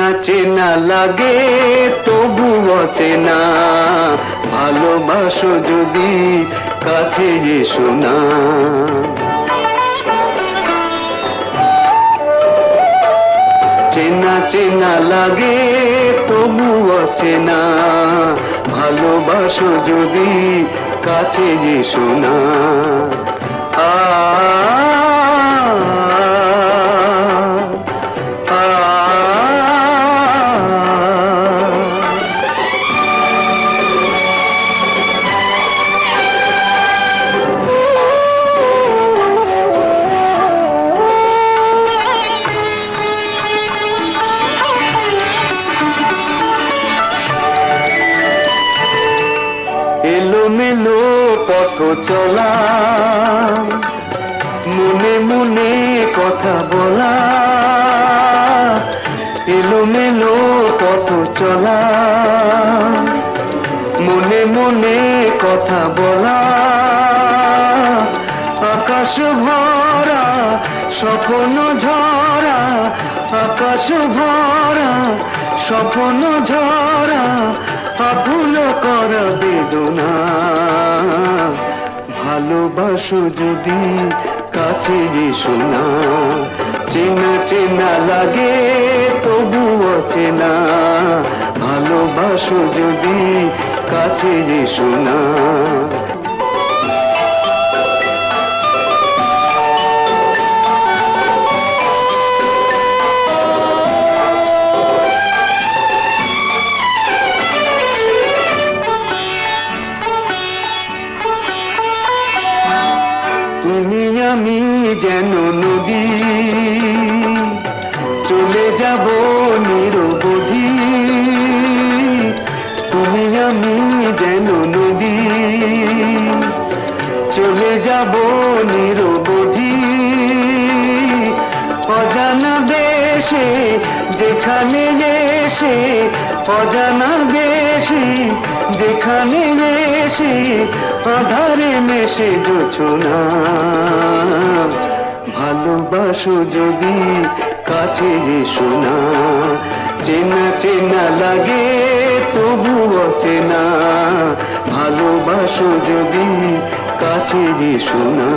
চেনা চেনা লাগে তবু অচেনা, ভালোবাসো যদি কাছে এসো না। চেনা চেনা লাগে তবু অচেনা, ভালোবাসো যদি কাছে এসো না। এলোমেলো পথ চলা, মনে মনে কথা বলা, এলোমেলো পথ চলা, মনে মনে কথা বলা, আকাশ ভরা স্বপ্ন ঝরা, আকাশ ভরা স্বপ্ন ঝরা, আকুল কর বেদনা। ভালোবাসো যদি কাছে এসো না, চেনা চেনা লাগে তবু অচেনা, ভালোবাসো যদি কাছে এসো না। তুমি আমি যেন নদী, চলে যাব নিরবধি। তুমি আমি যেন নদী, চলে যাব নিরবধি। অজানা দেশে যেখানে এসে, অজানা দেশে যেখানে এসে, আধারে মেশে জোছনা। ভালোবাসো যদি কাছে এসো না, চেনা চেনা লাগে তবু অচেনা, ভালোবাসো যদি কাছে এসো না।